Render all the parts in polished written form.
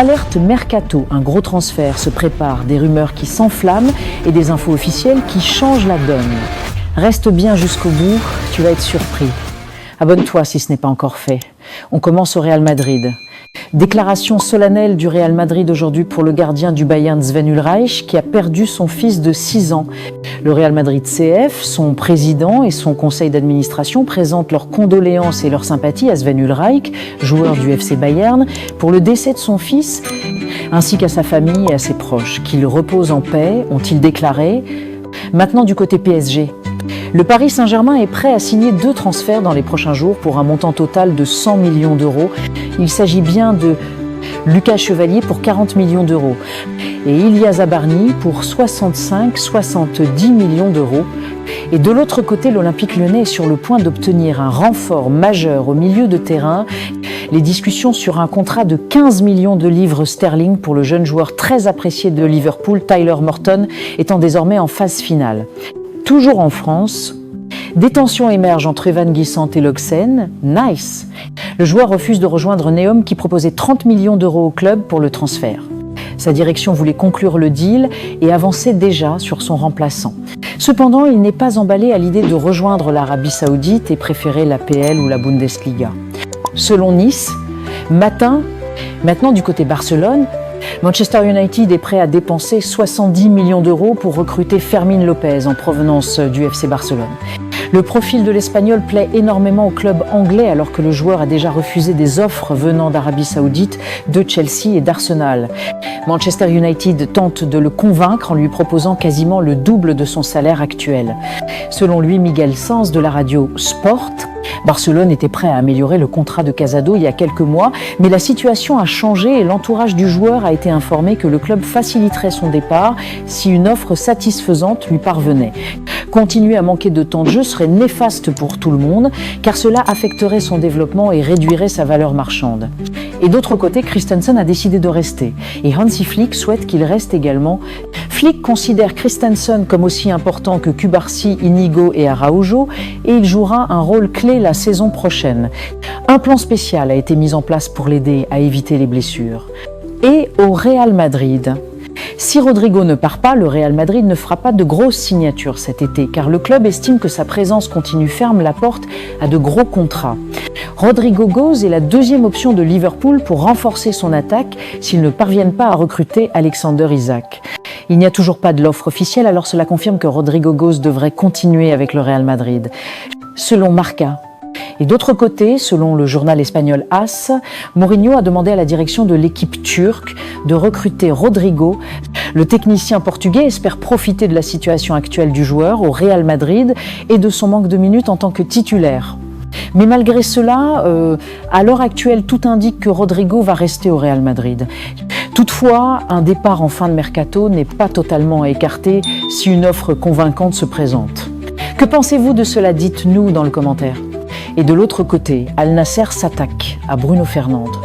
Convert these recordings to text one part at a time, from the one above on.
Alerte Mercato, un gros transfert se prépare, des rumeurs qui s'enflamment et des infos officielles qui changent la donne. Reste bien jusqu'au bout, tu vas être surpris. Abonne-toi si ce n'est pas encore fait. On commence au Real Madrid. Déclaration solennelle du Real Madrid aujourd'hui pour le gardien du Bayern Sven Ulreich qui a perdu son fils de 6 ans. Le Real Madrid CF, son président et son conseil d'administration présentent leurs condoléances et leur sympathie à Sven Ulreich, joueur du FC Bayern, pour le décès de son fils, ainsi qu'à sa famille et à ses proches. Qu'il repose en paix, ont-ils déclaré. Maintenant du côté PSG. Le Paris Saint-Germain est prêt à signer 2 transferts dans les prochains jours pour un montant total de 100 millions d'euros. Il s'agit bien de Lucas Chevalier pour 40 millions d'euros et Ilya Zabarny pour 65-70 millions d'euros. Et de l'autre côté, l'Olympique Lyonnais est sur le point d'obtenir un renfort majeur au milieu de terrain. Les discussions sur un contrat de 15 millions de livres sterling pour le jeune joueur très apprécié de Liverpool, Tyler Morton, étant désormais en phase finale. Toujours en France, des tensions émergent entre Evan Guissant et Loxen. Nice. Le joueur refuse de rejoindre Neom qui proposait 30 millions d'euros au club pour le transfert. Sa direction voulait conclure le deal et avançait déjà sur son remplaçant. Cependant, il n'est pas emballé à l'idée de rejoindre l'Arabie Saoudite et préférer l'APL ou la Bundesliga. Selon Nice, maintenant du côté Barcelone, Manchester United est prêt à dépenser 70 millions d'euros pour recruter Fermín López en provenance du FC Barcelone. Le profil de l'Espagnol plaît énormément au club anglais alors que le joueur a déjà refusé des offres venant d'Arabie Saoudite, de Chelsea et d'Arsenal. Manchester United tente de le convaincre en lui proposant quasiment le double de son salaire actuel. Selon lui, Miguel Sanz de la radio Sport, Barcelone était prêt à améliorer le contrat de Casado il y a quelques mois, mais la situation a changé et l'entourage du joueur a été informé que le club faciliterait son départ si une offre satisfaisante lui parvenait. Continuer à manquer de temps de jeu serait néfaste pour tout le monde, car cela affecterait son développement et réduirait sa valeur marchande. Et d'autre côté, Christensen a décidé de rester, et Hansi Flick souhaite qu'il reste également. Flick considère Christensen comme aussi important que Cubarsí, Inigo et Araujo, et il jouera un rôle clé la saison prochaine. Un plan spécial a été mis en place pour l'aider à éviter les blessures. Et au Real Madrid. Si Rodrigo ne part pas, le Real Madrid ne fera pas de grosses signatures cet été, car le club estime que sa présence continue ferme la porte à de gros contrats. Rodrigo Góes est la 2e option de Liverpool pour renforcer son attaque s'ils ne parviennent pas à recruter Alexander Isak. Il n'y a toujours pas de l'offre officielle, alors cela confirme que Rodrigo Góes devrait continuer avec le Real Madrid. Selon Marca. Et d'autre côté, selon le journal espagnol AS, Mourinho a demandé à la direction de l'équipe turque de recruter Rodrigo. Le technicien portugais espère profiter de la situation actuelle du joueur au Real Madrid et de son manque de minutes en tant que titulaire. Mais malgré cela, à l'heure actuelle, tout indique que Rodrigo va rester au Real Madrid. Toutefois, un départ en fin de mercato n'est pas totalement écarté si une offre convaincante se présente. Que pensez-vous de cela? Dites-nous dans le commentaire. Et de l'autre côté, Al Nasser s'attaque à Bruno Fernandes.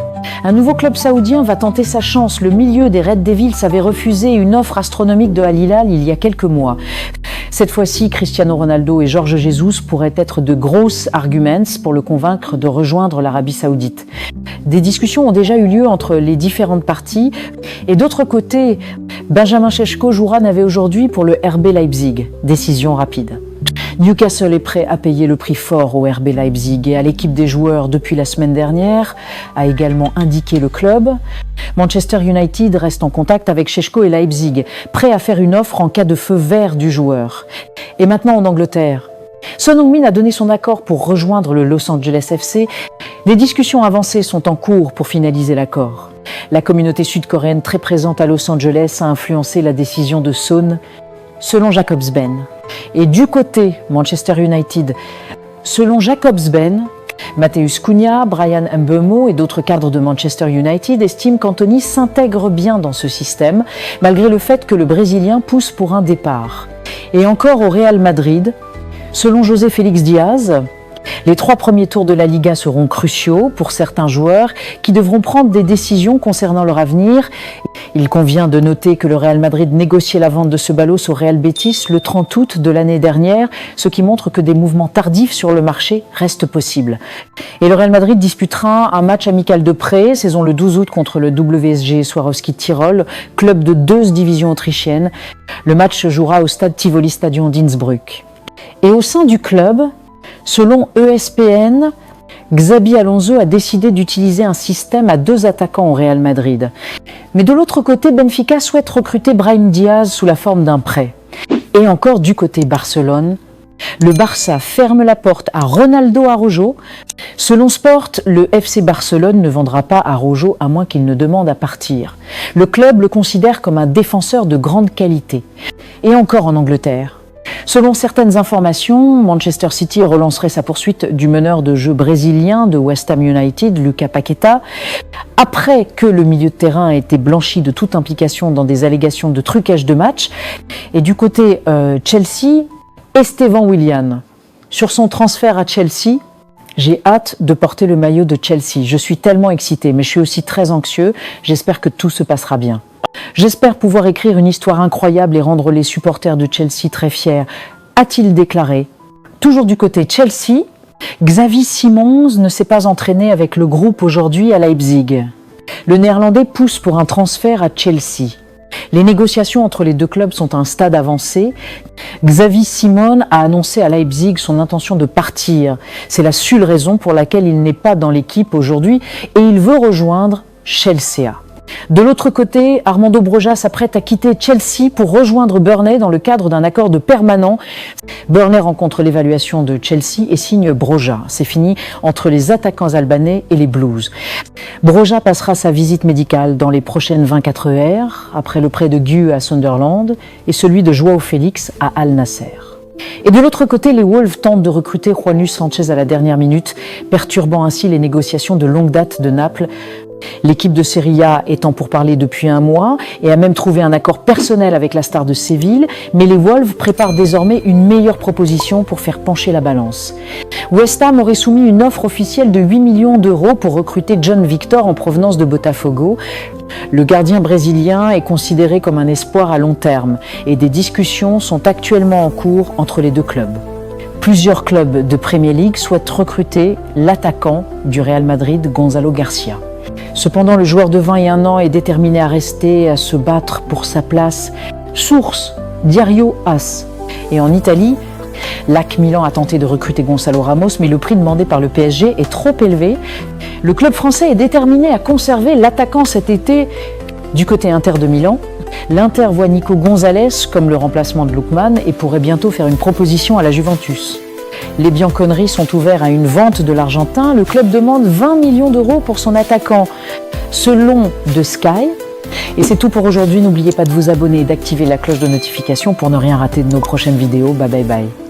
Un nouveau club saoudien va tenter sa chance. Le milieu des Red Devils avait refusé une offre astronomique de Al Hilal il y a quelques mois. Cette fois-ci, Cristiano Ronaldo et Jorge Jesus pourraient être de grosses arguments pour le convaincre de rejoindre l'Arabie Saoudite. Des discussions ont déjà eu lieu entre les différentes parties. Et d'autre côté, Benjamin Šeško jouera navet aujourd'hui pour le RB Leipzig. Décision rapide. Newcastle est prêt à payer le prix fort au RB Leipzig et à l'équipe des joueurs depuis la semaine dernière, a également indiqué le club. Manchester United reste en contact avec Šeško et Leipzig, prêt à faire une offre en cas de feu vert du joueur. Et maintenant en Angleterre. Son Heung-min a donné son accord pour rejoindre le Los Angeles FC. Des discussions avancées sont en cours pour finaliser l'accord. La communauté sud-coréenne très présente à Los Angeles a influencé la décision de Son, selon Jakobsben. Et du côté Manchester United, selon Jakobsben, Matheus Cunha, Brian Mbeumo et d'autres cadres de Manchester United estiment qu'Anthony s'intègre bien dans ce système, malgré le fait que le Brésilien pousse pour un départ. Et encore au Real Madrid, selon José Félix Diaz, les 3 premiers tours de la Liga seront cruciaux pour certains joueurs qui devront prendre des décisions concernant leur avenir. Il convient de noter que le Real Madrid négociait la vente de Ceballos au Real Betis le 30 août de l'année dernière, ce qui montre que des mouvements tardifs sur le marché restent possibles. Et le Real Madrid disputera un match amical de prêt, saison le 12 août contre le WSG Swarovski Tirol, club de 2 divisions autrichiennes. Le match se jouera au stade Tivoli Stadion d'Innsbruck. Et au sein du club, selon ESPN, Xabi Alonso a décidé d'utiliser un système à 2 attaquants au Real Madrid. Mais de l'autre côté, Benfica souhaite recruter Brahim Diaz sous la forme d'un prêt. Et encore du côté Barcelone, le Barça ferme la porte à Ronaldo Araujo. Selon Sport, le FC Barcelone ne vendra pas Araujo à moins qu'il ne demande à partir. Le club le considère comme un défenseur de grande qualité. Et encore en Angleterre. Selon certaines informations, Manchester City relancerait sa poursuite du meneur de jeu brésilien de West Ham United, Lucas Paqueta, après que le milieu de terrain a été blanchi de toute implication dans des allégations de trucage de match. Et du côté Chelsea, Esteban Willian. Sur son transfert à Chelsea, j'ai hâte de porter le maillot de Chelsea. Je suis tellement excité, mais je suis aussi très anxieux. J'espère que tout se passera bien. J'espère pouvoir écrire une histoire incroyable et rendre les supporters de Chelsea très fiers, a-t-il déclaré. Toujours du côté Chelsea, Xavi Simons ne s'est pas entraîné avec le groupe aujourd'hui à Leipzig. Le Néerlandais pousse pour un transfert à Chelsea. Les négociations entre les deux clubs sont à un stade avancé. Xavi Simons a annoncé à Leipzig son intention de partir. C'est la seule raison pour laquelle il n'est pas dans l'équipe aujourd'hui et il veut rejoindre Chelsea. De l'autre côté, Armando Broja s'apprête à quitter Chelsea pour rejoindre Burnley dans le cadre d'un accord de permanent. Burnley rencontre l'évaluation de Chelsea et signe Broja. C'est fini entre les attaquants albanais et les Blues. Broja passera sa visite médicale dans les prochaines 24 heures, après le prêt de Guy à Sunderland et celui de Joao Félix à Al Nasser. Et de l'autre côté, les Wolves tentent de recruter Juanus Sanchez à la dernière minute, perturbant ainsi les négociations de longue date de Naples. L'équipe de Serie A est en pourparlers depuis un mois et a même trouvé un accord personnel avec la star de Séville, mais les Wolves préparent désormais une meilleure proposition pour faire pencher la balance. West Ham aurait soumis une offre officielle de 8 millions d'euros pour recruter John Victor en provenance de Botafogo. Le gardien brésilien est considéré comme un espoir à long terme et des discussions sont actuellement en cours entre les deux clubs. Plusieurs clubs de Premier League souhaitent recruter l'attaquant du Real Madrid, Gonzalo Garcia. Cependant, le joueur de 21 ans est déterminé à rester et à se battre pour sa place. Source, Diario As. Et en Italie, l'AC Milan a tenté de recruter Gonzalo Ramos, mais le prix demandé par le PSG est trop élevé. Le club français est déterminé à conserver l'attaquant cet été du côté Inter de Milan. L'Inter voit Nico Gonzalez comme le remplacement de Lookman et pourrait bientôt faire une proposition à la Juventus. Les Bianconeri sont ouverts à une vente de l'Argentin. Le club demande 20 millions d'euros pour son attaquant, selon The Sky. Et c'est tout pour aujourd'hui. N'oubliez pas de vous abonner et d'activer la cloche de notification pour ne rien rater de nos prochaines vidéos. Bye bye bye.